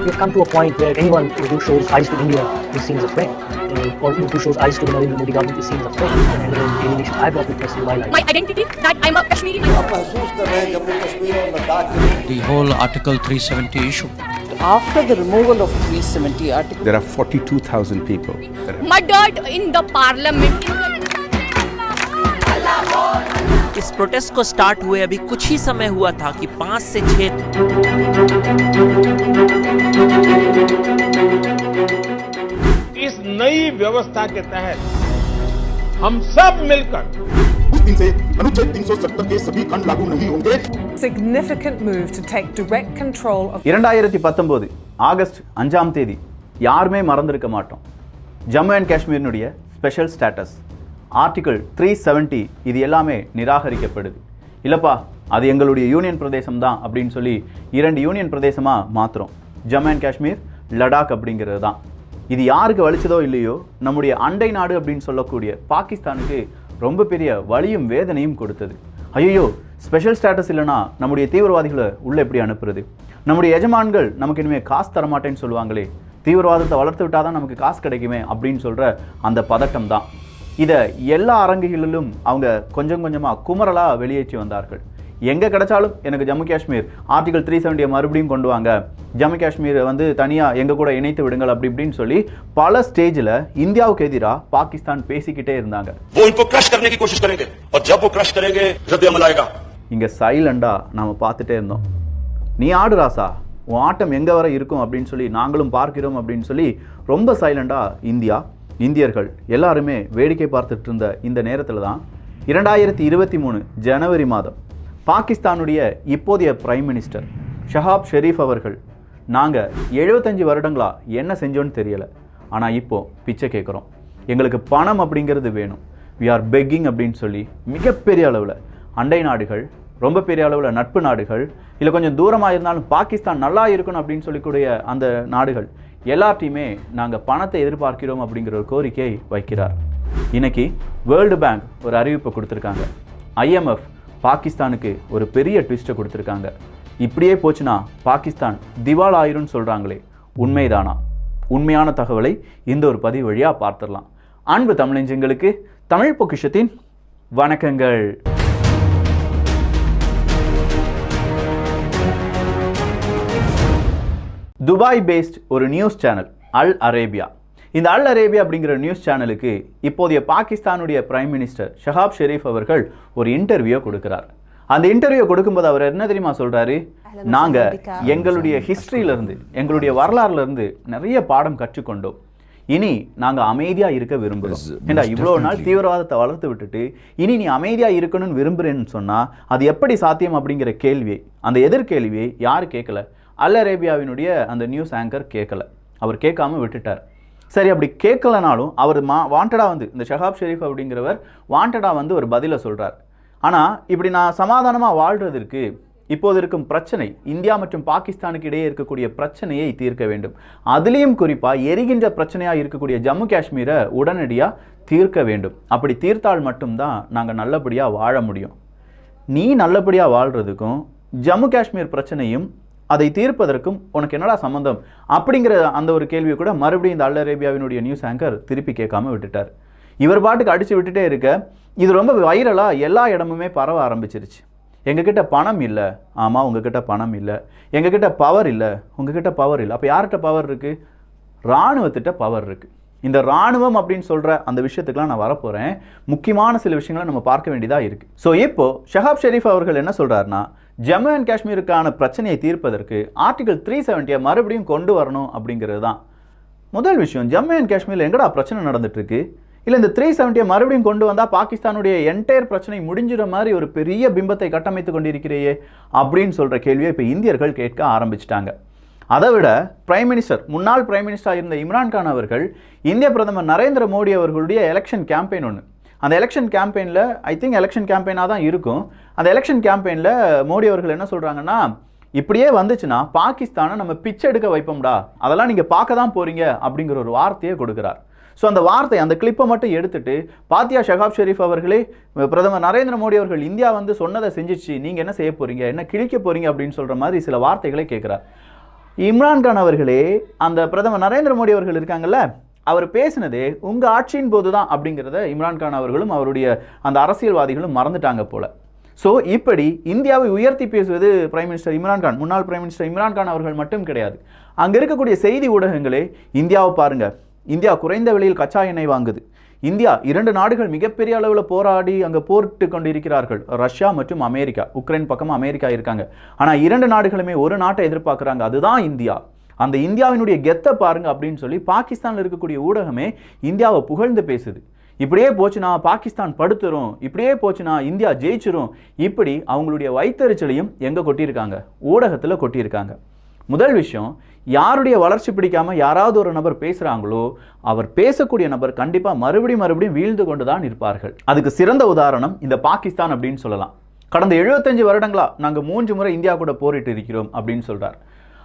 We've come to a point where anyone who shows eyes to India is seen as a friend, or who shows eyes to the Narendra Modi government is seen as a friend. And the alienation I've brought witness in my life. My identity, that I'm a Kashmiri. The whole Article 370 issue. After the removal of 370 article, there are 42,000 people murdered in the parliament. इस protest को start हुए अभी कुछ ही समय हुआ था कि 5 से 6 इस नई व्यवस्था के तहत हम सब मिलकर उस दिन से अनुच्छेद 370 के सभी खंड लागू नहीं होंगे. Significant move to take direct control of 2019 August 5ஆம் தேதி யாருமே மறந்திருக்க மாட்டோம். ஜம்மு அண்ட் காஷ்மீரினுடைய ஸ்பெஷல் ஸ்டேட்டஸ் ஆர்டிகிள் 370 இது எல்லாமே நிராகரிக்கப்படுது. இல்லப்பா அது எங்களுடைய யூனியன் பிரதேசம் தான் அப்படின்னு சொல்லி 2 யூனியன் பிரதேசமாக மாற்றுறோம். ஜம்மு அண்ட் காஷ்மீர், லடாக் அப்படிங்கிறது தான். இது யாருக்கு வலிச்சதோ இல்லையோ நம்முடைய அண்டை நாடு அப்படின்னு சொல்லக்கூடிய பாகிஸ்தானுக்கு ரொம்ப பெரிய வலியும் வேதனையும் கொடுத்தது. ஐயோ ஸ்பெஷல் ஸ்டேட்டஸ் இல்லைனா நம்முடைய தீவிரவாதிகளை உள்ளே எப்படி அனுப்புறது? நம்முடைய எஜமான்கள் நமக்கு இனிமேல் காசு தரமாட்டேன்னு சொல்லுவாங்களே, தீவிரவாதத்தை வளர்த்து விட்டால் தான் நமக்கு காசு கிடைக்குமே அப்படின்னு சொல்கிற அந்த பதட்டம் தான். இதை எல்லா அரங்குகளிலும் அவங்க கொஞ்சம் கொஞ்சமாக குமரலாக வெளியேற்றி வந்தார்கள். எங்கே கிடைச்சாலும் எனக்கு ஜம்மு காஷ்மீர் ஆர்டிகல் 370 மறுபடியும் கொண்டு வாங்க, ஜம்மு காஷ்மீரை வந்து தனியாக எங்கள் கூட இணைத்து விடுங்கள் அப்படி இப்படின்னு சொல்லி பல ஸ்டேஜில் இந்தியாவுக்கு எதிராக பாகிஸ்தான் பேசிக்கிட்டே இருந்தாங்க. இங்கே சைலண்டாக நாம் பார்த்துட்டே இருந்தோம். நீ ஆடு ராசா, உன் ஆட்டம் எங்கே வர இருக்கும் அப்படின்னு சொல்லி நாங்களும் பார்க்கிறோம் அப்படின்னு சொல்லி ரொம்ப சைலண்டாக இந்தியர்கள் எல்லாருமே வேடிக்கை பார்த்துட்டு இருந்த இந்த நேரத்தில் தான் 2023 ஜனவரி மாதம் பாகிஸ்தானுடைய இப்போதைய பிரைம் மினிஸ்டர் ஷஹாப் ஷெரீஃப் அவர்கள் நாங்கள் 75 வருடங்களா என்ன செஞ்சோன்னு தெரியலை, ஆனால் இப்போது பிச்சை கேட்குறோம், எங்களுக்கு பணம் அப்படிங்கிறது வேணும், வி ஆர் பெக்கிங் அப்படின்னு சொல்லி மிகப்பெரிய அளவில் அண்டை நாடுகள், ரொம்ப பெரிய அளவில் நட்பு நாடுகள், இல்லை கொஞ்சம் தூரமாக இருந்தாலும் பாகிஸ்தான் நல்லா இருக்கணும் அப்படின்னு சொல்லிக்கூடிய அந்த நாடுகள் எல்லாத்தையுமே நாங்கள் பணத்தை எதிர்பார்க்கிறோம் அப்படிங்கிற ஒரு கோரிக்கையை வைக்கிறார். இன்னைக்கு வேர்ல்டு பேங்க் ஒரு அறிவிப்பை கொடுத்துருக்காங்க. IMF பாகிஸ்தானுக்கு ஒரு பெரிய ட்விஸ்ட்டை கொடுத்துருக்காங்க. இப்படியே போச்சுன்னா பாகிஸ்தான் திவால் ஆயிரும்னு சொல்கிறாங்களே, உண்மைதானா? உண்மையான தகவலை இந்த ஒரு பதிவு வழியாக பார்த்துடலாம். அன்பு தமிழஞ்சங்களுக்கு தமிழ் பொக்கிஷத்தின் வணக்கங்கள். துபாய் பேஸ்ட் ஒரு நியூஸ் சேனல் அல் அரேபியா. இந்த அல் அரேபியா அப்படிங்கிற நியூஸ் சேனலுக்கு இப்போதைய பாகிஸ்தானுடைய பிரைம் மினிஸ்டர் ஷஹாப் ஷெரீஃப் அவர்கள் ஒரு இன்டர்வியூ கொடுக்கிறார். அந்த இன்டர்வியூ கொடுக்கும்போது அவர் என்ன தெரியுமா சொல்றாரு? நாங்கள் எங்களுடைய ஹிஸ்ட்ரியிலிருந்து, எங்களுடைய வரலாறுலேருந்து நிறைய பாடம் கற்றுக்கொண்டோம். இனி நாங்கள் அமைதியாக இருக்க விரும்புகிறோம். ஏண்டா இவ்வளோ நாள் தீவிரவாதத்தை வளர்த்து விட்டுட்டு இனி நீ அமைதியாக இருக்கணும்னு விரும்புகிறேன்னு சொன்னால் அது எப்படி சாத்தியம் அப்படிங்கிற கேள்வியை, அந்த எதிர்கேள்வியை யார் கேட்கல? அல் அரேபியாவினுடைய அந்த நியூஸ் ஆங்கர் கேட்கல. அவர் கேட்காம விட்டுட்டார். சரி, அப்படி கேட்கலனாலும் அவர் வாண்டடாக வந்து இந்த ஷஹாப் ஷெரீஃப் அப்படிங்கிறவர் வாண்டடாக வந்து ஒரு பதிலை சொல்கிறார். ஆனால் இப்படி நான் சமாதானமாக வாழ்கிறதுக்கு இப்போது இருக்கும் பிரச்சனை, இந்தியா மற்றும் பாகிஸ்தானுக்கு இடையே இருக்கக்கூடிய பிரச்சனையை தீர்க்க வேண்டும். அதுலேயும் குறிப்பாக எரிகின்ற பிரச்சனையாக இருக்கக்கூடிய ஜம்மு காஷ்மீரை உடனடியாக தீர்க்க வேண்டும். அப்படி தீர்த்தால் மட்டும்தான் நாங்கள் நல்லபடியாக வாழ முடியும். நீ நல்லபடியாக வாழ்கிறதுக்கும் ஜம்மு காஷ்மீர் பிரச்சனையும் அதை தீர்ப்பதற்கும் உனக்கு என்னடா சம்பந்தம் அப்படிங்கிற அந்த ஒரு கேள்வியை கூட மறுபடியும் இந்த அல் அரேபியாவினுடைய நியூஸ் ஆங்கர் திருப்பி கேட்காம விட்டுட்டார். இவர் பாட்டுக்கு அடித்து விட்டுட்டே இருக்க இது ரொம்ப வைரலாக எல்லா இடமுமே பரவ ஆரம்பிச்சிருச்சு. எங்ககிட்ட பணம் இல்லை, ஆமாம் உங்ககிட்ட பணம் இல்லை. எங்ககிட்ட பவர் இல்லை, உங்ககிட்ட பவர் இல்லை. அப்போ யார்கிட்ட பவர் இருக்குது? இராணுவத்திட்ட பவர் இருக்குது. இந்த இராணுவம் அப்படின்னு சொல்கிற அந்த விஷயத்துக்குலாம் நான் வரப்போகிறேன். முக்கியமான சில விஷயங்களை நம்ம பார்க்க வேண்டியதாக இருக்குது. ஸோ இப்போது ஷஹாப் ஷெரீஃப் அவர்கள் என்ன சொல்கிறாருன்னா, ஜம்மு அண்ட் காஷ்மீருக்கான பிரச்சனையை தீர்ப்பதற்கு ஆர்டிகல் 370 மறுபடியும் கொண்டு வரணும் அப்படிங்கிறது தான் முதல் விஷயம். ஜம்மு அண்ட் காஷ்மீரில் எங்கடா பிரச்சனை நடந்துட்டுருக்கு? இல்லை இந்த 370 மறுபடியும் கொண்டு வந்தால் பாகிஸ்தானுடைய என்டையர் பிரச்சனை முடிஞ்சிட மாதிரி ஒரு பெரிய பிம்பத்தை கட்டமைத்து கொண்டிருக்கிறையே அப்படின்னு சொல்கிற கேள்வியை இப்போ இந்தியர்கள் கேட்க ஆரம்பிச்சிட்டாங்க. அதை விட முன்னாள் பிரைம் மினிஸ்டராக இருந்த இம்ரான்கான் அவர்கள் இந்திய பிரதமர் நரேந்திர மோடி அவர்களுடைய எலெக்ஷன் கேம்பெயின் ஒன்று, அந்த எலெக்ஷன் கேம்பெயினில் ஐ திங்க் எலெக்ஷன் கேம்பெயினாக தான் இருக்கும். அந்த எலெக்ஷன் கேம்பெயினில் மோடி அவர்கள் என்ன சொல்கிறாங்கன்னா, இப்படியே வந்துச்சுன்னா பாகிஸ்தானை நம்ம பிச்சை எடுக்க வைப்போம்டா, அதெல்லாம் நீங்கள் பார்க்க தான் போகிறீங்க அப்படிங்கிற ஒரு வார்த்தையை கொடுக்குறார். ஸோ அந்த வார்த்தை, அந்த கிளிப்பை மட்டும் எடுத்துட்டு, பாத்தியா ஷஹாப் ஷெரீஃப் அவர்களே, பிரதமர் நரேந்திர மோடி அவர்கள் இந்தியா வந்து சொன்னதை செஞ்சிச்சு, நீங்கள் என்ன செய்ய போகிறீங்க, என்ன கிழிக்க போகிறீங்க அப்படின்னு சொல்கிற மாதிரி சில வார்த்தைகளை கேட்குறார். இம்ரான்கான் அவர்களே, அந்த பிரதமர் நரேந்திர மோடி அவர்கள் இருக்காங்கல்ல, அவர் பேசினதே உங்கள் ஆட்சியின் போது தான் அப்படிங்கிறத இம்ரான்கான் அவர்களும் அவருடைய அந்த அரசியல்வாதிகளும் மறந்துட்டாங்க போல. ஸோ இப்படி இந்தியாவை உயர்த்தி பேசுவது பிரைம் மினிஸ்டர் இம்ரான்கான், முன்னாள் பிரைம் மினிஸ்டர் இம்ரான்கான் அவர்கள் மட்டும் கிடையாது. அங்கே இருக்கக்கூடிய செய்தி ஊடகங்களே இந்தியாவை பாருங்க, இந்தியா குறைந்த விலையில் கச்சா எண்ணெய் வாங்குது, இந்தியா 2 நாடுகள் மிகப்பெரிய அளவில் போராடி அங்கே போரிட்டு கொண்டு இருக்கிறார்கள், ரஷ்யா மற்றும் அமெரிக்கா. உக்ரைன் பக்கமாக அமெரிக்கா இருக்காங்க. ஆனால் 2 நாடுகளுமே ஒரு நாட்டை எதிர்பார்க்குறாங்க, அதுதான் இந்தியா. அந்த இந்தியாவினுடைய கெத்தை பாருங்க அப்படின்னு சொல்லி பாகிஸ்தானில் இருக்கக்கூடிய ஊடகமே இந்தியாவை புகழ்ந்து பேசுது. இப்படியே போச்சுன்னா பாகிஸ்தான் படுத்துரும், இப்படியே போச்சுன்னா இந்தியா ஜெயிச்சிரும், இப்படி அவங்களுடைய வைத்தறிச்சலையும் எங்கே கொட்டியிருக்காங்க, ஊடகத்தில் கொட்டியிருக்காங்க. முதல் விஷயம், யாருடைய வளர்ச்சி பிடிக்காம யாராவது ஒரு நபர் பேசுகிறாங்களோ அவர் பேசக்கூடிய நபர் கண்டிப்பாக மறுபடியும் வீழ்ந்து கொண்டு தான் இருப்பார்கள். அதுக்கு சிறந்த உதாரணம் இந்த பாகிஸ்தான் அப்படின்னு சொல்லலாம். கடந்த 75 வருடங்களா நாங்கள் 3 முறை இந்தியா கூட போரிட்டு இருக்கிறோம் அப்படின்னு சொல்கிறார்.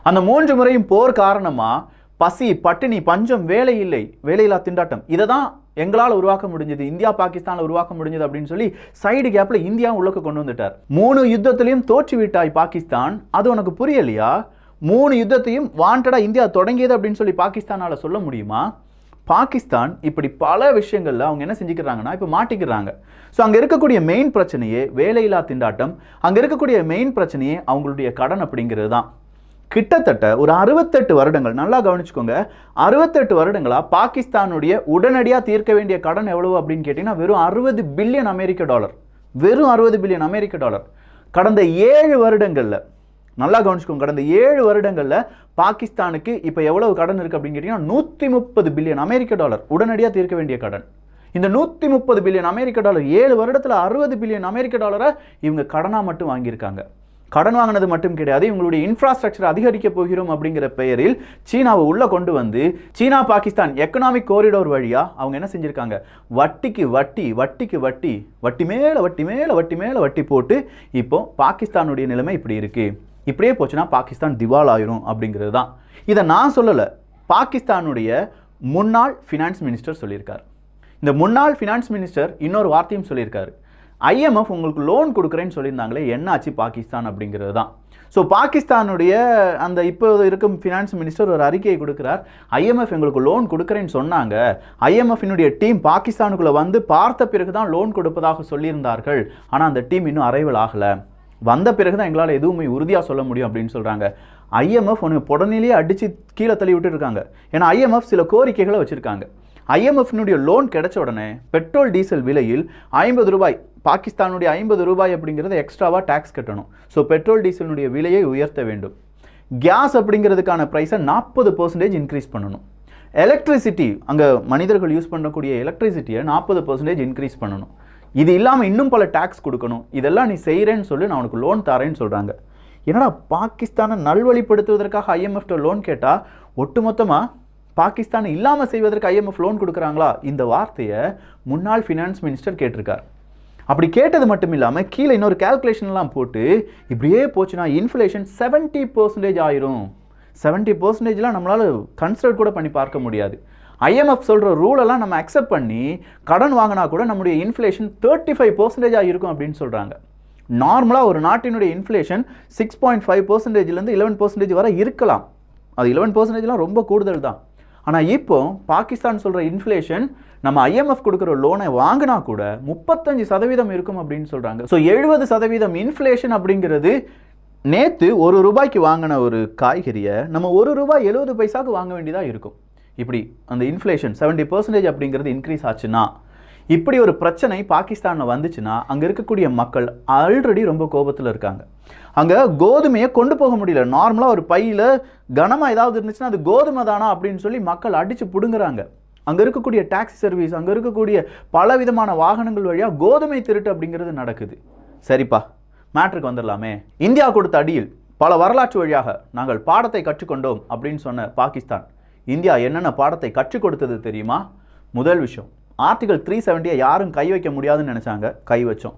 அந்த 3 முறையும் போர் காரணமாக பசி, பட்டினி, பஞ்சம், வேலை இல்லை, வேலையில்லா திண்டாட்டம், இதை தான் எங்களால் உருவாக்க முடிஞ்சது, இந்தியா பாகிஸ்தானில் உருவாக்க முடிஞ்சது அப்படின்னு சொல்லி சைடு கேப்பில் இந்தியா உள்ளக்கு கொண்டு வந்துட்டார். 3 யுத்தத்திலையும் தோற்று விட்டாய் பாகிஸ்தான், அது உனக்கு புரியலையா? 3 யுத்தத்தையும் வாண்டடாக இந்தியா தொடங்கியது அப்படின்னு சொல்லி பாகிஸ்தானால் சொல்ல முடியுமா? பாகிஸ்தான் இப்படி பல விஷயங்களில் அவங்க என்ன செஞ்சுக்கிறாங்கன்னா இப்போ மாட்டிக்கிறாங்க. ஸோ அங்கே இருக்கக்கூடிய மெயின் பிரச்சனையே வேலையில்லா திண்டாட்டம், அங்கே இருக்கக்கூடிய மெயின் பிரச்சனையே அவங்களுடைய கடன் அப்படிங்கிறது தான். கிட்டத்தட்ட ஒரு 68 வருடங்கள், நல்லா கவனிச்சுக்கோங்க, 68 வருடங்களாக பாகிஸ்தானுடைய உடனடியாக தீர்க்க வேண்டிய கடன் எவ்வளவு அப்படின்னு கேட்டிங்கன்னா வெறும் $60 பில்லியன் அமெரிக்க டாலர். வெறும் $60 பில்லியன் அமெரிக்க டாலர். கடந்த 7 வருடங்களில், நல்லா கவனிச்சுக்கோங்க, கடந்த 7 வருடங்களில் பாகிஸ்தானுக்கு இப்போ எவ்வளவு கடன் இருக்குது அப்படின்னு கேட்டிங்கன்னா 130 பில்லியன் அமெரிக்க டாலர் உடனடியாக தீர்க்க வேண்டிய கடன். இந்த 130 பில்லியன் அமெரிக்க டாலர் 7 வருடத்தில் 60 பில்லியன் அமெரிக்க டாலரை இவங்க கடனாக மட்டும் வாங்கியிருக்காங்க. கடன் வாங்கினது மட்டும் கிடையாது, இவங்களுடைய இன்ஃப்ராஸ்ட்ரக்சர் அதிகரிக்க போகிறோம் அப்படிங்கிற பெயரில் சீனாவை உள்ளே கொண்டு வந்து சீனா பாகிஸ்தான் எக்கனாமிக் கோரிடோர் வழியாக அவங்க என்ன செஞ்சுருக்காங்க, வட்டிக்கு வட்டி, வட்டிக்கு வட்டி, வட்டி மேலே வட்டி மேலே வட்டி மேலே வட்டி போட்டு இப்போ பாகிஸ்தானுடைய நிலைமை இப்படி இருக்குது. இப்படியே போச்சுன்னா பாகிஸ்தான் திவால் ஆயிரும் அப்படிங்கிறது தான். இதை நான் சொல்லலை, பாகிஸ்தானுடைய முன்னாள் ஃபினான்ஸ் மினிஸ்டர் சொல்லியிருக்கார். இந்த முன்னாள் ஃபினான்ஸ் மினிஸ்டர் இன்னொரு வார்த்தையும் சொல்லியிருக்காரு, IMF உங்களுக்கு லோன் கொடுக்குறேன்னு சொல்லியிருந்தாங்களே, என்ன ஆச்சு பாகிஸ்தான் அப்படிங்கிறது தான். ஸோ பாகிஸ்தானுடைய அந்த இப்போ இருக்கும் ஃபினான்ஸ் மினிஸ்டர் ஒரு அறிக்கையை கொடுக்குறார், IMF எங்களுக்கு லோன் கொடுக்குறேன்னு சொன்னாங்க, IMF-இனுடைய டீம் பாகிஸ்தானுக்குள்ளே வந்து பார்த்த பிறகு தான் லோன் கொடுப்பதாக சொல்லியிருந்தார்கள், ஆனால் அந்த டீம் இன்னும் அரைவல் ஆகலை, வந்த பிறகு தான் எங்களால் எதுவுமே உறுதியாக சொல்ல முடியும் அப்படின்னு சொல்கிறாங்க. IMF ஒன்று புடனிலேயே அடித்து கீழே தள்ளி விட்டுருக்காங்க. ஏன்னா IMF சில கோரிக்கைகளை வச்சுருக்காங்க. IMF-னுடைய லோன் கிடைச்ச உடனே பெட்ரோல் டீசல் விலையில் 50 ரூபாய், பாகிஸ்தானுடைய 50 ரூபாய் அப்படிங்கிறத எக்ஸ்ட்ராவாக டேக்ஸ் கட்டணும். ஸோ பெட்ரோல் டீசலினுடைய விலையை உயர்த்த வேண்டும். கேஸ் அப்படிங்கிறதுக்கான ப்ரைஸை 40% இன்க்ரீஸ் பண்ணணும். எலக்ட்ரிசிட்டி, அங்கே மனிதர்கள் யூஸ் பண்ணக்கூடிய எலக்ட்ரிசிட்டியை 40% இன்க்ரீஸ் பண்ணணும். இது இல்லாமல் இன்னும் பல டேக்ஸ் கொடுக்கணும். இதெல்லாம் நீ செய்கிறேன்னு சொல்லி நான் உனக்கு லோன் தரேன்னு சொல்கிறாங்க. என்னடா பாகிஸ்தானை நல்வழிப்படுத்துவதற்காக IMF-ட லோன் கேட்டால் ஒட்டுமொத்தமாக பாகிஸ்தானை இல்லாமல் செய்வதற்கு IMF லோன் கொடுக்குறாங்களா? இந்த வார்த்தையை முன்னாள் ஃபினான்ஸ் மினிஸ்டர் கேட்டிருக்கார். அப்படி கேட்டது மட்டும் இல்லாமல் கீழே இன்னொரு கேல்குலேஷன்லாம் போட்டு இப்படியே போச்சுன்னா இன்ஃப்ளேஷன் 70% ஆயிரும். 70%லாம் நம்மளால் கன்சிடர் கூட பண்ணி பார்க்க முடியாது. IMF சொல்கிற ரூலெல்லாம் நம்ம அக்செப்ட் பண்ணி கடன் வாங்கினா கூட நம்முடைய இன்ஃப்ளேஷன் 35% இருக்கும் அப்படின்னு சொல்கிறாங்க. நார்மலாக ஒரு நாட்டினுடைய இன்ஃப்ளேஷன் 6.5%லேருந்து 11% வரை இருக்கலாம். அது 11%லாம் ரொம்ப கூடுதல் தான். ஆனால் இப்போ பாகிஸ்தான் சொல்கிற இன்ஃப்ளேஷன் நம்ம IMF கொடுக்குற லோனை வாங்கினா கூட 35% இருக்கும் அப்படின்னு சொல்கிறாங்க. ஸோ 70% இன்ஃப்ளேஷன் அப்படிங்கிறது நேற்று ₹1 வாங்கின ஒரு காய்கறியை நம்ம ₹1.70 வாங்க வேண்டியதாக இருக்கும். இப்படி அந்த இன்ஃப்ளேஷன் 70% அப்படிங்கிறது இன்க்ரீஸ் ஆச்சுன்னா, இப்படி ஒரு பிரச்சனை பாகிஸ்தானில் வந்துச்சுன்னா அங்கே இருக்கக்கூடிய மக்கள் ஆல்ரெடி ரொம்ப கோபத்தில் இருக்காங்க. அங்கே கோதுமையை கொண்டு போக முடியல. நார்மலாக ஒரு பையில் கனமாக ஏதாவது இருந்துச்சுன்னா அது கோதுமை தானா அப்படின்னு சொல்லி மக்கள் அடித்து பிடுங்குறாங்க. அங்கே இருக்கக்கூடிய டாக்ஸி சர்வீஸ், அங்கே இருக்கக்கூடிய பல விதமான வாகனங்கள் வழியாக கோதுமை திருட்டு அப்படிங்கிறது நடக்குது. சரிப்பா, மேட்ருக்கு வந்துடலாமே. இந்தியா கொடுத்த அடியில் பல வரலாற்று வழியாக நாங்கள் பாடத்தை கற்றுக்கொண்டோம் அப்படின்னு சொன்ன பாகிஸ்தான் இந்தியா என்னென்ன பாடத்தை கற்றுக் கொடுத்தது தெரியுமா? முதல் விஷயம், ஆர்டிகல் 370 யாரும் கை வைக்க முடியாதுன்னு நினச்சாங்க, கை வச்சோம்.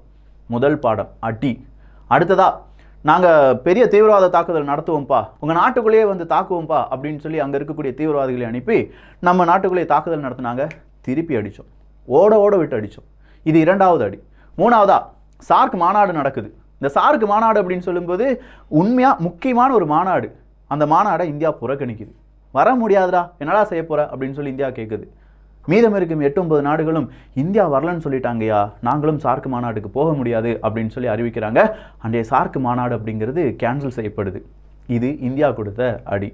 முதல் பாடம் அடி. அடுத்ததா, நாங்கள் பெரிய தீவிரவாத தாக்குதல் நடத்துவோம்ப்பா, உங்கள் நாட்டுக்குள்ளேயே வந்து தாக்குவோம்ப்பா அப்படின்னு சொல்லி அங்கே இருக்கக்கூடிய தீவிரவாதிகளை அனுப்பி நம்ம நாட்டுக்குள்ளேயே தாக்குதல் நடத்தினாங்க, திருப்பி அடித்தோம், ஓட ஓட விட்டு அடித்தோம். இது 2வது அடி. 3வதா, சார்க் மாநாடு நடக்குது. இந்த சார்க் மாநாடு அப்படின்னு சொல்லும்போது உண்மையாக முக்கியமான ஒரு மாநாடு. அந்த மாநாடை இந்தியா புறக்கணிக்குது. வர முடியாதுடா, என்னடா செய்ய போற அப்படின்னு சொல்லி இந்தியா கேட்குது. மீதம் இருக்கும் 8-9 நாடுகளும் இந்தியா வரலன்னு சொல்லிட்டாங்கய்யா, நாங்களும் சார்க் மாநாட்டுக்கு போக முடியாது அப்படின்னு சொல்லி அறிவிக்கிறாங்க. அன்றைய சார்க் மாநாடு அப்படிங்கிறது கேன்சல் செய்யப்படுது. இது இந்தியா கொடுத்த அடி.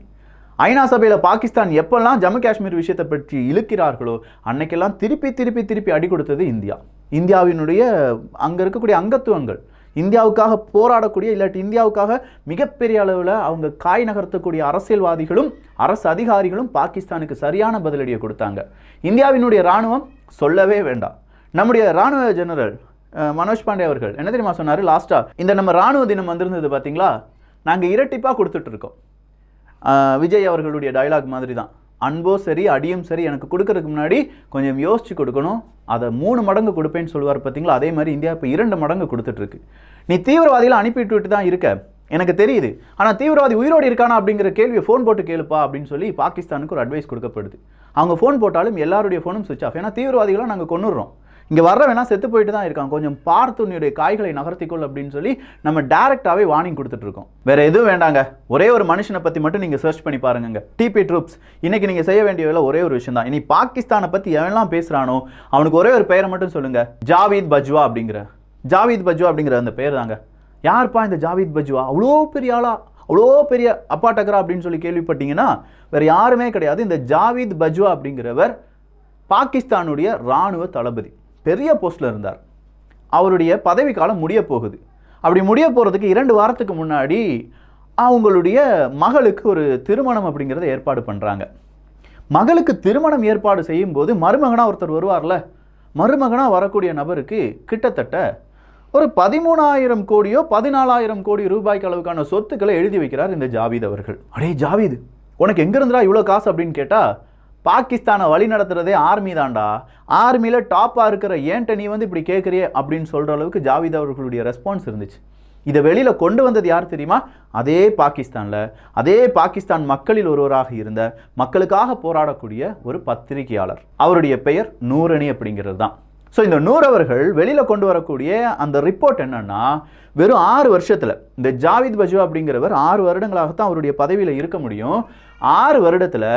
ஐநா சபையில் பாகிஸ்தான் எப்பெல்லாம் ஜம்மு காஷ்மீர் விஷயத்தை பற்றி இழுக்கிறார்களோ அன்னைக்கெல்லாம் திருப்பி அடி கொடுத்தது இந்தியா. இந்தியாவினுடைய அங்கே இருக்கக்கூடிய அங்கத்துவங்கள், இந்தியாவுக்காக போராடக்கூடிய இல்லாட்டி இந்தியாவுக்காக மிகப்பெரிய அளவில் அவங்க காய் நகர்த்தக்கூடிய அரசியல்வாதிகளும் அரசு அதிகாரிகளும் பாகிஸ்தானுக்கு சரியான பதிலடியை கொடுத்தாங்க. இந்தியாவினுடைய இராணுவம் சொல்லவே வேண்டாம். நம்முடைய இராணுவ ஜெனரல் மனோஜ் பாண்டே அவர்கள் என்ன தெரியுமா சொன்னார் லாஸ்ட்டாக, இந்த நம்ம இராணுவ தினம் வந்திருந்தது பார்த்தீங்களா, நாங்கள் இரட்டிப்பாக கொடுத்துட்ருக்கோம். விஜய் அவர்களுடைய டயலாக் மாதிரி தான், அன்போ சரி அடியும் சரி எனக்கு கொடுக்கறதுக்கு முன்னாடி கொஞ்சம் யோசிச்சு கொடுக்கணும், அதை 3 மடங்கு கொடுப்பேன்னு சொல்லுவார் பார்த்தீங்களா. அதே மாதிரி இந்தியா இப்போ 2 மடங்கு கொடுத்துட்ருக்கு. நீ தீவிரவாதிகளை அனுப்பிட்டு விட்டு தான் இருக்க, எனக்கு தெரியுது, ஆனால் தீவிரவாதி உயிரோடு இருக்கானா அப்படிங்கிற கேள்வியை ஃபோன் போட்டு கேளுப்பா அப்படின்னு சொல்லி பாகிஸ்தானுக்கு ஒரு அட்வைஸ் கொடுக்கப்படுது. அவங்க ஃபோன் போட்டாலும் எல்லாருடைய ஃபோனும் சுவிச் ஆஃப். ஏன்னா தீவிரவாதிகளை நாங்கள் கொண்டுடுறோம், இங்கே வர்ற வேணா செத்து போயிட்டு தான் இருக்காங்க, கொஞ்சம் பார்த்து உன்னுடைய காய்களை நகர்த்திக்கொள் அப்படின்னு சொல்லி நம்ம டேரெக்டாகவே வார்னிங் கொடுத்துட்ருக்கோம். வேறு எதுவும் வேண்டாங்க, ஒரே ஒரு மனுஷனை பற்றி மட்டும் நீங்கள் சர்ச் பண்ணி பாருங்க. டிபி ட்ரூப்ஸ் இன்றைக்கி நீங்கள் செய்ய வேண்டிய வேலை ஒரே ஒரு விஷயம் தான். இனி பாகிஸ்தானை பற்றி எவெல்லாம் பேசுகிறானோ அவனுக்கு ஒரே ஒரு பெயரை மட்டும் சொல்லுங்கள், ஜாவீத் பஜ்வா அப்படிங்கிற அந்த பெயர் தாங்க. யார்ப்பா இந்த ஜாவீத் பஜ்வா? அவ்வளோ பெரிய ஆளா, அவ்வளோ பெரிய அப்பாட்டக்கரா அப்படின்னு சொல்லி கேள்விப்பட்டீங்கன்னா வேறு யாருமே கிடையாது. இந்த ஜாவீத் பஜ்வா அப்படிங்கிறவர் பாகிஸ்தானுடைய இராணுவ தளபதி, பெரிய போஸ்டில் இருந்தார். அவருடைய பதவி காலம் முடிய போகுது. அப்படி முடிய போகிறதுக்கு 2 வாரத்துக்கு முன்னாடி அவங்களுடைய மகளுக்கு ஒரு திருமணம் அப்படிங்கிறத ஏற்பாடு பண்ணுறாங்க. மகளுக்கு திருமணம் ஏற்பாடு செய்யும்போது மருமகனாக ஒருத்தர் வருவார்ல, மருமகனாக வரக்கூடிய நபருக்கு கிட்டத்தட்ட ஒரு 13,000 கோடியோ 14,000 கோடி ரூபாய்க்கு அளவுக்கான சொத்துக்களை எழுதி வைக்கிறார் இந்த ஜாவீத் அவர்கள். அடே ஜாவீத், உனக்கு எங்கேருந்துடா இவ்வளோ காசு அப்படின்னு கேட்டால், பாகிஸ்தானை வழி நடத்துறதே ஆர்மி தான்டா, ஆர்மியில் டாப்பாக இருக்கிற ஏன்ட்ட நீ வந்து இப்படி கேட்குறியே அப்படின்னு சொல்கிற அளவுக்கு ஜாவீத் அவர்களுடைய ரெஸ்பான்ஸ் இருந்துச்சு. இதை வெளியில் கொண்டு வந்தது யார் தெரியுமா? அதே பாகிஸ்தான் மக்களில் ஒருவராக இருந்த, மக்களுக்காக போராடக்கூடிய ஒரு பத்திரிகையாளர். அவருடைய பெயர் நூரணி அப்படிங்கிறது தான். ஸோ இந்த நூர் அவர்கள் வெளியில் கொண்டு வரக்கூடிய அந்த ரிப்போர்ட் என்னன்னா, வெறும் 6 வருஷத்தில் இந்த ஜாவீத் பஜ்வா அப்படிங்கிறவர் 6 வருடங்களாகத்தான் அவருடைய பதவியில் இருக்க முடியும். 6 வருடத்தில்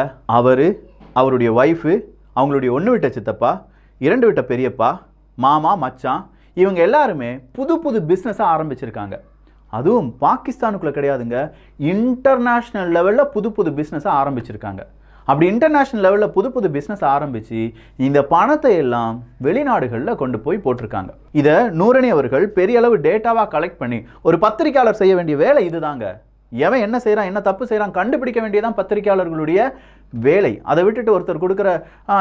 அவருடைய ஒய்ஃபு, அவங்களுடைய 1 விட்ட சித்தப்பா, 2 விட்ட பெரியப்பா, மாமா, மச்சான், இவங்க எல்லாருமே புது பிஸ்னஸாக ஆரம்பிச்சிருக்காங்க. அதுவும் பாகிஸ்தானுக்குள்ளே கிடையாதுங்க, இன்டர்நேஷ்னல் லெவலில் புது பிஸ்னஸாக ஆரம்பிச்சிருக்காங்க. அப்படி இன்டர்நேஷ்னல் லெவலில் புது பிஸ்னஸ் ஆரம்பித்து இந்த பணத்தை எல்லாம் வெளிநாடுகளில் கொண்டு போய் போட்டிருக்காங்க. இதை நூரணி அவர்கள் பெரிய அளவு டேட்டாவாக கலெக்ட் பண்ணி, ஒரு பத்திரிகையாளர் செய்ய வேண்டிய வேலை இதுதாங்க. எவன் என்ன செய்கிறான், என்ன தப்பு செய்கிறான் கண்டுபிடிக்க வேண்டியதான் பத்திரிகையாளர்களுடைய வேலை. அதை விட்டுட்டு ஒருத்தர் கொடுக்குற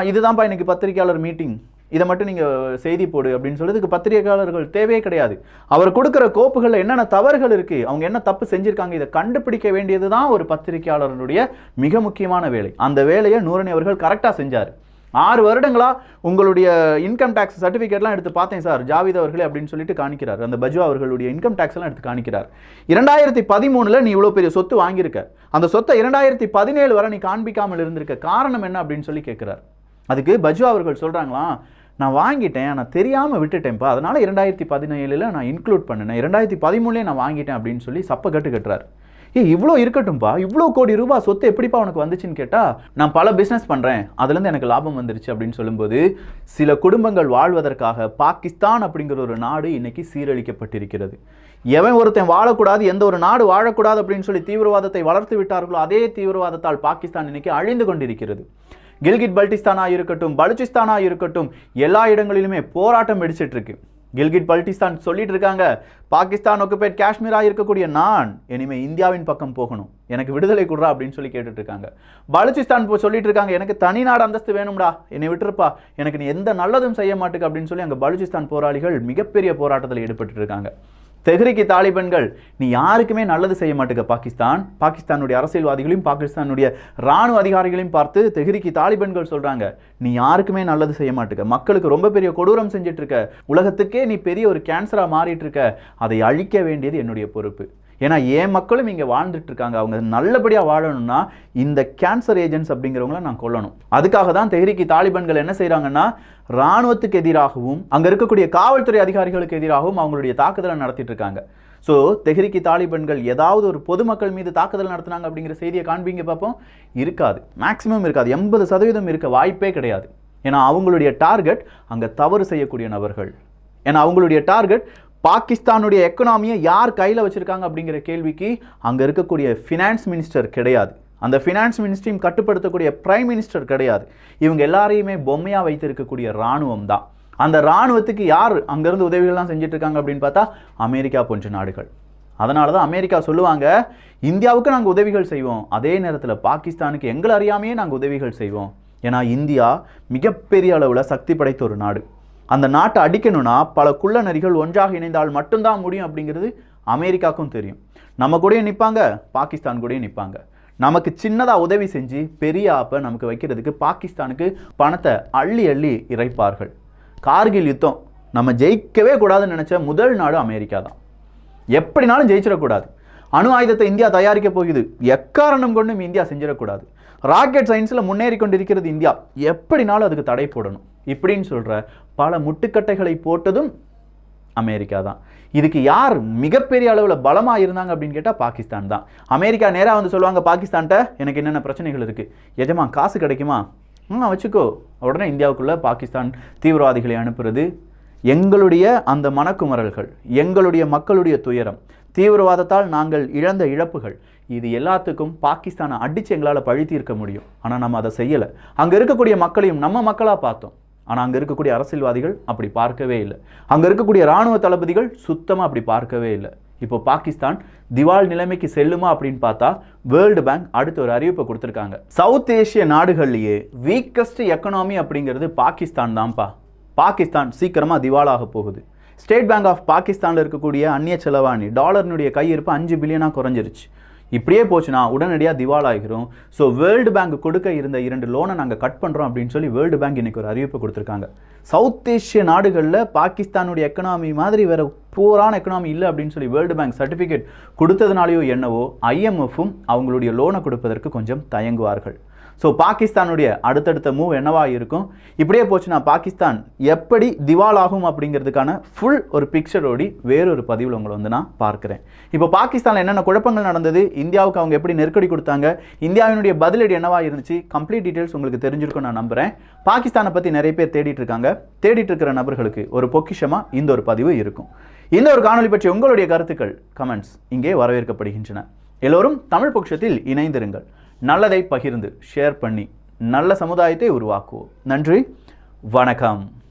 இதுதான்ப்பா இன்னைக்கு பத்திரிகையாளர் மீட்டிங், இதை மட்டும் நீங்கள் செய்தி போடு அப்படின்னு சொல்றதுக்கு பத்திரிகையாளர்கள் தேவையே கிடையாது. அவர் கொடுக்குற கோப்புகளில் என்னென்ன தவறுகள் இருக்குது, அவங்க என்ன தப்பு செஞ்சுருக்காங்க, இதை கண்டுபிடிக்க வேண்டியது தான் ஒரு பத்திரிகையாளர்களுடைய மிக முக்கியமான வேலை. அந்த வேலையை நூரணி அவர்கள் கரெக்டாக செஞ்சார். 6 வருடங்களா உங்களுடைய இன்கம் டேக்ஸ் சர்டிஃபிகேட்லாம் எடுத்து பார்த்தேன் சார் ஜாவீத் அவர்களே அப்படின்னு சொல்லிட்டு காணிக்கிறார். அந்த பஜ்வா அவர்களுடைய இன்கம் டேக்ஸ் எல்லாம் எடுத்து காணிக்கிறார். 2013 நீ இவ்வளோ பெரிய சொத்து வாங்கியிருக்க, அந்த சொத்தை 2017 வரை நீ காண்பிக்காமல் இருந்திருக்க, காரணம் என்ன அப்படின்னு சொல்லி கேட்குறார். அதுக்கு பஜ்வா அவர்கள் சொல்கிறாங்களாம், நான் வாங்கிட்டேன், நான் தெரியாமல் விட்டுட்டேன்ப்பா, அதனால் 2017 நான் இன்க்ளூட் பண்ணினேன், 2013 நான் வாங்கிட்டேன் அப்படின்னு சொல்லி சப்ப கட்டுறார். இவ்வளோ இருக்கட்டும்பா, இவ்வளோ கோடி ரூபாய் சொத்து எப்படிப்பா உனக்கு வந்துச்சுன்னு கேட்டால், நான் பல பிஸ்னஸ் பண்ணுறேன், அதுலேருந்து எனக்கு லாபம் வந்துருச்சு அப்படின்னு சொல்லும்போது, சில குடும்பங்கள் வாழ்வதற்காக பாகிஸ்தான் அப்படிங்கிற ஒரு நாடு இன்னைக்கு சீரழிக்கப்பட்டிருக்கிறது. எவன் ஒருத்தன் வாழக்கூடாது, எந்த ஒரு நாடு வாழக்கூடாது அப்படின்னு சொல்லி தீவிரவாதத்தை வளர்த்து விட்டார்களோ அதே தீவிரவாதத்தால் பாகிஸ்தான் இன்னைக்கு அழிந்து கொண்டிருக்கிறது. கில்கிட் பல்டிஸ்தானாக இருக்கட்டும், பலுச்சிஸ்தானாக இருக்கட்டும், எல்லா இடங்களிலுமே போராட்டம் வெடிச்சிட்டு இருக்கு. கில்கிட் பல்டிஸ்தான் சொல்லிட்டு இருக்காங்க, பாகிஸ்தான் ஒக்குபைட் காஷ்மீராக இருக்கக்கூடிய நான் இனிமேல் இந்தியாவின் பக்கம் போகணும், எனக்கு விடுதலை கொடுறா அப்படின்னு சொல்லி கேட்டுட்டு இருக்காங்க. பலுச்சிஸ்தான் சொல்லிட்டு இருக்காங்க, எனக்கு தனி நாடு அந்தஸ்து வேணும்டா, என்னை விட்டுருப்பா, எனக்கு நீ எந்த நல்லதும் செய்ய மாட்டுக்கு அப்படின்னு சொல்லி அங்கே பலுச்சிஸ்தான் போராளிகள் மிகப்பெரிய போராட்டத்தில் ஈடுபட்டு இருக்காங்க. தெஹ்ரிக் தாலிபன்கள், நீ யாருக்குமே நல்லது செய்ய மாட்டுக்க பாகிஸ்தானுடைய அரசியல்வாதிகளையும் பாகிஸ்தானுடைய இராணுவ அதிகாரிகளையும் பார்த்து தெஹ்ரிக் தாலிபன்கள் சொல்றாங்க, நீ யாருக்குமே நல்லது செய்ய மாட்டுக்க, மக்களுக்கு ரொம்ப பெரிய கொடூரம் செஞ்சிட்டு இருக்க, உலகத்துக்கே நீ பெரிய ஒரு கேன்சரா மாறிட்டு இருக்க, அதை அழிக்க வேண்டியது என்னுடைய பொறுப்பு. ஏன்னா என் மக்களும் இங்கே வாழ்ந்துட்டு இருக்காங்க, அவங்க நல்லபடியாக வாழணும்னா இந்த கேன்சர் ஏஜென்ட்ஸ் அப்படிங்கிறவங்கள நான் கொல்லணும். அதுக்காக தான் தெஹ்ரிக் தாலிபன்கள் என்ன செய்கிறாங்கன்னா, இராணுவத்துக்கு எதிராகவும் அங்கே இருக்கக்கூடிய காவல்துறை அதிகாரிகளுக்கு எதிராகவும் அவங்களுடைய தாக்குதலை நடத்திட்டு இருக்காங்க. ஸோ தெஹ்ரிக் தாலிபன்கள் ஏதாவது ஒரு பொதுமக்கள் மீது தாக்குதல் நடத்தினாங்க அப்படிங்கிற செய்தியை காண்பீங்க பார்ப்போம். இருக்காது, மேக்ஸிமம் இருக்காது, 80% இருக்க வாய்ப்பே கிடையாது. ஏன்னா அவங்களுடைய டார்கெட் அங்கே தவறு செய்யக்கூடிய நபர்கள். ஏன்னா அவங்களுடைய டார்கெட் பாகிஸ்தானுடைய எக்கனாமியை யார் கையில் வச்சுருக்காங்க அப்படிங்கிற கேள்விக்கு அங்கே இருக்கக்கூடிய ஃபினான்ஸ் மினிஸ்டர் கிடையாது, அந்த ஃபினான்ஸ் மினிஸ்டரையும் கட்டுப்படுத்தக்கூடிய பிரைம் மினிஸ்டர் கிடையாது. இவங்க எல்லாரையுமே பொம்மையாக வைத்திருக்கக்கூடிய இராணுவம் தான். அந்த இராணுவத்துக்கு யார் அங்கேருந்து உதவிகள்லாம் செஞ்சுட்டு இருக்காங்க அப்படின்னு பார்த்தா அமெரிக்கா போன்ற நாடுகள். அதனால தான் அமெரிக்கா சொல்லுவாங்க, இந்தியாவுக்கு நாங்கள் உதவிகள் செய்வோம், அதே நேரத்தில் பாகிஸ்தானுக்கு எங்களை அறியாமையே நாங்கள் உதவிகள் செய்வோம். ஏன்னா இந்தியா மிகப்பெரிய அளவில் சக்தி படைத்த ஒரு நாடு. அந்த நாட்டை அடிக்கணும்னா பல குள்ள நரிகள் ஒன்றாக இணைந்தால் மட்டும்தான் முடியும் அப்படிங்கிறது அமெரிக்காவுக்கும் தெரியும். நம்ம கூடயும் நிற்பாங்க, பாகிஸ்தான் கூடயும் நிற்பாங்க. நமக்கு சின்னதாக உதவி செஞ்சு பெரிய ஆப்பை நமக்கு வைக்கிறதுக்கு பாகிஸ்தானுக்கு பணத்தை அள்ளி அள்ளி இறைப்பார்கள். கார்கில் யுத்தம் நம்ம ஜெயிக்கவே கூடாதுன்னு நினச்ச முதல் நாடு அமெரிக்கா தான். எப்படினாலும் ஜெயிச்சிடக்கூடாது. அணு ஆயுதத்தை இந்தியா தயாரிக்க போகுது, எக்காரணம் கொண்டும் இந்தியா செஞ்சிடக்கூடாது. ராக்கெட் சயின்ஸில் முன்னேறி கொண்டிருக்கிறது இந்தியா, எப்படினாலும் அதுக்கு தடை போடணும் இப்படின்னு சொல்கிற பல முட்டுக்கட்டைகளை போட்டதும் அமெரிக்கா தான். இதுக்கு யார் மிகப்பெரிய அளவில் பலமாக இருந்தாங்க அப்படின்னு கேட்டால் பாகிஸ்தான் தான். அமெரிக்கா நேராக வந்து சொல்லுவாங்க பாகிஸ்தான்கிட்ட, எனக்கு என்னென்ன பிரச்சனைகள் இருக்குது, எஜமா காசு கிடைக்குமா, வச்சுக்கோ. உடனே இந்தியாவுக்குள்ளே பாகிஸ்தான் தீவிரவாதிகளை அனுப்புறது, எங்களுடைய அந்த மனக்குமரல்கள், எங்களுடைய மக்களுடைய துயரம், தீவிரவாதத்தால் நாங்கள் இழந்த இழப்புகள், இது எல்லாத்துக்கும் பாகிஸ்தானை அடித்து எங்களால் பழி தீர்க்க முடியும். ஆனால் நம்ம அதை செய்யலை. அங்கே இருக்கக்கூடிய மக்களையும் நம்ம மக்களாக பார்த்தோம். ஆனால் அங்கே இருக்கக்கூடிய அரசியல்வாதிகள் அப்படி பார்க்கவே இல்லை. அங்கே இருக்கக்கூடிய இராணுவ தளபதிகள் சுத்தமாக அப்படி பார்க்கவே இல்லை. இப்போ பாகிஸ்தான் திவால் நிலைமைக்கு செல்லுமா அப்படின்னு பார்த்தா வேர்ல்டு பேங்க் அடுத்த ஒரு அறிவிப்பை கொடுத்துருக்காங்க. சவுத் ஏஷிய நாடுகள்லேயே வீக்கஸ்ட் எக்கனாமி அப்படிங்கிறது பாகிஸ்தான் தான்ப்பா. பாகிஸ்தான் சீக்கிரமாக திவாலாக போகுது. ஸ்டேட் பேங்க் ஆஃப் பாகிஸ்தானில் இருக்கக்கூடிய அந்நிய செலவாணி டாலர்னுடைய கையிருப்பு 5 பில்லியனாக குறைஞ்சிருச்சு. இப்படியே போச்சுன்னா உடனடியாக திவாலாகிரும். ஸோ வேர்ல்டு பேங்க் கொடுக்க இருந்த 2 லோனை நாங்கள் கட் பண்ணுறோம் அப்படின்னு சொல்லி வேர்ல்டு பேங்க் இன்றைக்கி ஒரு அறிவிப்பை கொடுத்துருக்காங்க. சவுத் ஏஷிய நாடுகளில் பாகிஸ்தானுடைய எக்கனாமி மாதிரி வேறு பூரான எக்கனாமி இல்லை அப்படின்னு சொல்லி வேர்ல்டு பேங்க் சர்டிஃபிகேட் கொடுத்ததுனாலையோ என்னவோ IMFும் அவங்களுடைய லோனை கொடுப்பதற்கு கொஞ்சம் தயங்குவார்கள். ஸோ பாகிஸ்தானுடைய அடுத்தடுத்த மூவ் என்னவாக இருக்கும், இப்படியே போச்சுன்னா பாகிஸ்தான் எப்படி திவாலாகும் அப்படிங்கிறதுக்கான ஃபுல் ஒரு பிக்சரோடி வேறொரு பதிவில் உங்களை வந்து நான் பார்க்குறேன். இப்போ பாகிஸ்தானில் என்னென்ன குழப்பங்கள் நடந்தது, இந்தியாவுக்கு அவங்க எப்படி நெருக்கடி கொடுத்தாங்க, இந்தியாவினுடைய பதிலடி என்னவாக இருந்துச்சு, கம்ப்ளீட் டீட்டெயில்ஸ் உங்களுக்கு தெரிஞ்சிருக்கும் நான் நம்புகிறேன். பாகிஸ்தானை பற்றி நிறைய பேர் தேடிட்டு இருக்காங்க. தேடிட்டு இருக்கிற நபர்களுக்கு ஒரு பொக்கிஷமாக இந்த ஒரு பதிவு இருக்கும். இந்த ஒரு காணொலி பற்றி உங்களுடைய கருத்துக்கள் கமெண்ட்ஸ் இங்கே வரவேற்கப்படுகின்றன. எல்லோரும் தமிழ் பொக்கிஷத்தில் இணைந்திருங்கள். நல்லதை பகிர்ந்து ஷேர் பண்ணி நல்ல சமுதாயத்தை உருவாக்குவோம். நன்றி, வணக்கம்.